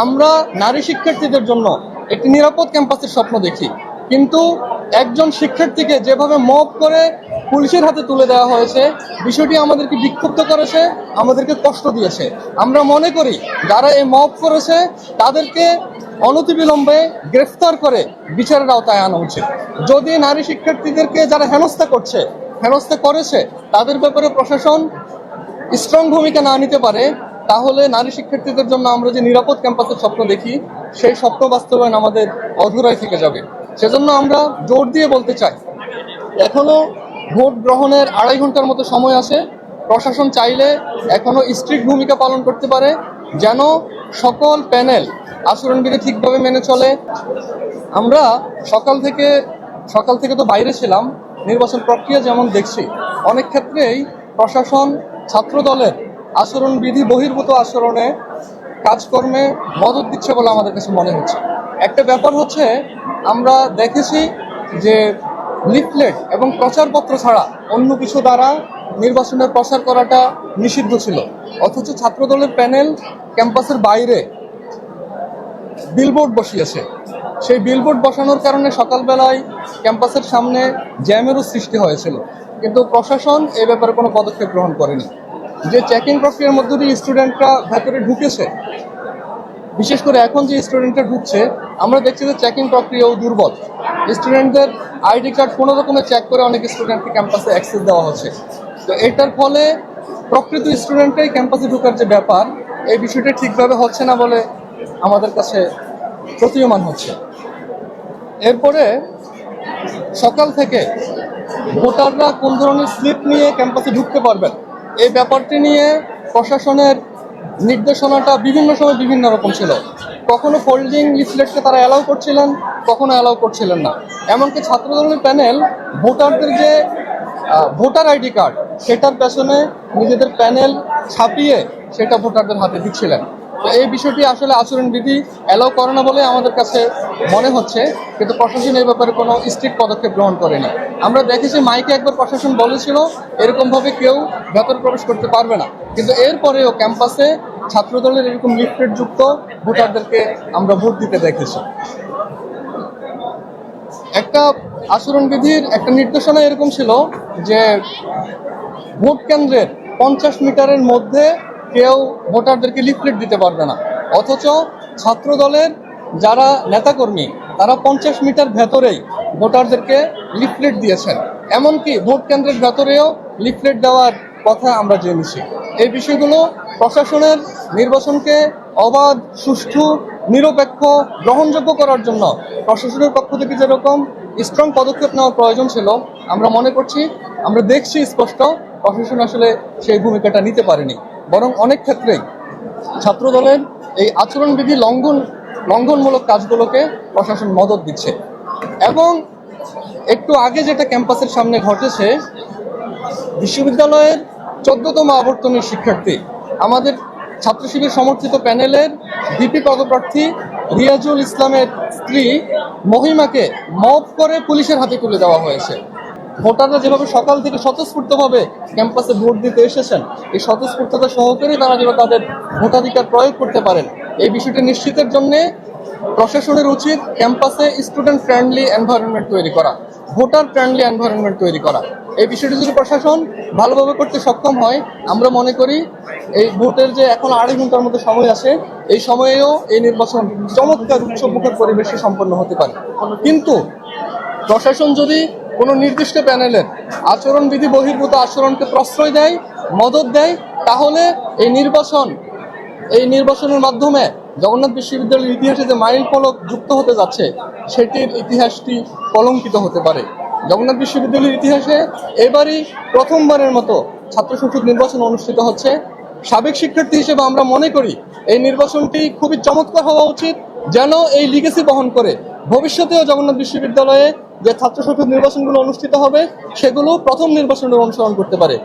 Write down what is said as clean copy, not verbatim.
আমরা নারী শিক্ষার্থীদের জন্য একটি নিরাপদ ক্যাম্পাসের স্বপ্ন দেখি, কিন্তু একজন শিক্ষার্থীকে যেভাবে মব করে পুলিশের হাতে তুলে দেওয়া হয়েছে, বিষয়টি আমাদেরকে বিক্ষুব্ধ করেছে, আমাদেরকে কষ্ট দিয়েছে। আমরা মনে করি যারা এই মব করেছে তাদেরকে অনতিবিলম্বে গ্রেফতার করে বিচারের আওতায় আনা উচিত। যদি নারী শিক্ষার্থীদেরকে যারা হেনস্থা করেছে তাদের ব্যাপারে প্রশাসন স্ট্রং ভূমিকা না নিতে পারে, তাহলে নারী শিক্ষার্থীদের জন্য আমরা যে নিরাপদ ক্যাম্পাসের স্বপ্ন দেখি, সেই স্বপ্ন বাস্তবায়ন আমাদের অধুরাই থেকে যাবে। সেজন্য আমরা জোর দিয়ে বলতে চাই, এখনো ভোট গ্রহণের 2.5 ঘন্টার মতো সময় আছে। প্রশাসন চাইলে এখনো স্ট্রিক্ট ভূমিকা পালন করতে পারে, যেন সকল প্যানেল আচরণবিধি ঠিকভাবে মেনে চলে। আমরা সকাল থেকে তো বাইরে ছিলাম, নির্বাচন প্রক্রিয়া যেমন দেখছি, অনেক ক্ষেত্রেই প্রশাসন ছাত্র দলের আচরণবিধি বহির্ভূত আচরণে কাজকর্মে মদত দিচ্ছে বলে আমাদের কাছে মনে হচ্ছে। একটা ব্যাপার হচ্ছে, আমরা দেখেছি যে লিফলেট এবং প্রচারপত্র ছাড়া অন্য কিছু দ্বারা নির্বাচনের প্রচার করাটা নিষিদ্ধ ছিল, অথচ ছাত্রদলের প্যানেল ক্যাম্পাসের বাইরে বিলবোর্ড বসিয়েছে। সেই বিলবোর্ড বসানোর কারণে সকালবেলায় ক্যাম্পাসের সামনে জ্যামেরও সৃষ্টি হয়েছিল, কিন্তু প্রশাসন এ ব্যাপারে কোনো পদক্ষেপ গ্রহণ করেনি। যে চেকিং প্রক্রিয়ার মধ্য দিয়ে স্টুডেন্টরা ভেতরে ঢুকেছে, বিশেষ করে এখন যে স্টুডেন্টরা ঢুকছে, আমরা দেখছি যে চেকিং প্রক্রিয়াও দুর্বল। স্টুডেন্টদের আইডি কার্ড কোনো রকমে চেক করে অনেক স্টুডেন্টকে ক্যাম্পাসে অ্যাক্সেস দেওয়া হচ্ছে। তো এটার ফলে প্রকৃত স্টুডেন্টরাই ক্যাম্পাসে ঢোকার যে ব্যাপার, এই বিষয়টা ঠিকভাবে হচ্ছে না বলে আমাদের কাছে প্রতীয়মান হচ্ছে। এরপরে সকাল থেকে ভোটাররা কোন ধরনের স্লিপ নিয়ে ক্যাম্পাসে ঢুকতে পারবেন, এই ব্যাপারটি নিয়ে প্রশাসনের নির্দেশনাটা বিভিন্ন সময় বিভিন্ন রকম ছিল। কখনো ফোল্ডিং লিফলেটকে তারা অ্যালাউ করছিলেন, কখনো অ্যালাউ করছিলেন না। এমনকি ছাত্রদলের প্যানেল ভোটারদের যে ভোটার আইডি কার্ড, সেটার পেছনে নিজেদের প্যানেল ছাপিয়ে সেটা ভোটারদের হাতে দিচ্ছিলেন। তো এই বিষয়টি আসলে আচরণবিধি অ্যালাউ করে না বলে আমাদের কাছে মনে হচ্ছে, কিন্তু প্রশাসন এই ব্যাপারে কোনো স্ট্রিক্ট পদক্ষেপ গ্রহণ করেনি। আমরা দেখেছি মাইকে একবার প্রশাসন বলেছিল এরকমভাবে কেউ ভেতরে প্রবেশ করতে পারবে না, কিন্তু এরপরেও ক্যাম্পাসে ছাত্রদলের এরকম লিফলেট যুক্ত ভোটারদেরকে আমরা ভোট দিতে দেখেছি। একটা আচরণবিধির একটা নির্দেশনা এরকম ছিল যে ভোট কেন্দ্রের 50 মিটারের মধ্যে কেউ ভোটারদেরকে লিফলেট দিতে পারবে না, অথচ ছাত্র দলের যারা নেতাকর্মী তারা 50 মিটার ভেতরেই ভোটারদেরকে লিফলেট দিয়েছেন। এমনকি ভোট কেন্দ্রের ভেতরেও লিফলেট দেওয়ার কথা আমরা জেনেছি। এই বিষয়গুলো প্রশাসনের নির্বাচনকে অবাধ, সুষ্ঠু, নিরপেক্ষ, গ্রহণযোগ্য করার জন্য প্রশাসনের পক্ষ থেকে যেরকম স্ট্রং পদক্ষেপ নেওয়ার প্রয়োজন ছিল, আমরা মনে করছি, আমরা দেখছি স্পষ্ট প্রশাসন আসলে সেই ভূমিকাটা নিতে পারেনি। বরং অনেক ক্ষেত্রেই ছাত্রদলের এই আচরণবিধি লঙ্ঘনমূলক কাজগুলোকে প্রশাসন মদত দিচ্ছে। এবং একটু আগে যেটা ক্যাম্পাসের সামনে ঘটেছে, বিশ্ববিদ্যালয়ের 14তম আবর্তনের শিক্ষার্থী, আমাদের ছাত্র শিবির সমর্থিত প্যানেলের ভিপি পদপ্রার্থী রিয়াজুল ইসলামের স্ত্রী মহিমাকে মব করে পুলিশের হাতে তুলে দেওয়া হয়েছে। ভোটাররা যেভাবে সকাল থেকে স্বতঃস্ফূর্তভাবে ক্যাম্পাসে ভোট দিতে এসেছেন, এই স্বতঃস্ফূর্ততা সহকারে তারা যেন তাদের ভোটাধিকার প্রয়োগ করতে পারেন, এই বিষয়টি নিশ্চিতের জন্যে প্রশাসনের উচিত ক্যাম্পাসে স্টুডেন্ট ফ্রেন্ডলি এনভায়রনমেন্ট তৈরি করা, ভোটার ফ্রেন্ডলি এনভায়রনমেন্ট তৈরি করা। এই বিষয়টি যদি প্রশাসন ভালোভাবে করতে সক্ষম হয়, আমরা মনে করি এই ভোটের যে এখন 2.5 ঘন্টার মতো সময় আছে, এই সময়েও এই নির্বাচন চমৎকার উৎসবমুখর পরিবেশে সম্পন্ন হতে পারে। কিন্তু প্রশাসন যদি কোনো নির্দিষ্ট প্যানেলের আচরণবিধি বহির্ভূত আচরণকে প্রশ্রয় দেয়, মদত দেয়, তাহলে এই নির্বাচনের মাধ্যমে জগন্নাথ বিশ্ববিদ্যালয়ের ইতিহাসে যে মাইল ফলক যুক্ত হতে যাচ্ছে, সেটির ইতিহাসটি কলঙ্কিত হতে পারে। জগন্নাথ বিশ্ববিদ্যালয়ের ইতিহাসে এবারই প্রথমবারের মতো ছাত্র সংসদ নির্বাচন অনুষ্ঠিত হচ্ছে। সাবেক শিক্ষার্থী হিসেবে আমরা মনে করি এই নির্বাচনটি খুবই চমৎকার হওয়া উচিত, যেন এই লিগেসি বহন করে ভবিষ্যতেও জগন্নাথ বিশ্ববিদ্যালয়ে যে ছাত্র সংসদ নির্বাচনগুলো অনুষ্ঠিত হবে, সেগুলো প্রথম নির্বাচনের অনুসরণ করতে পারে।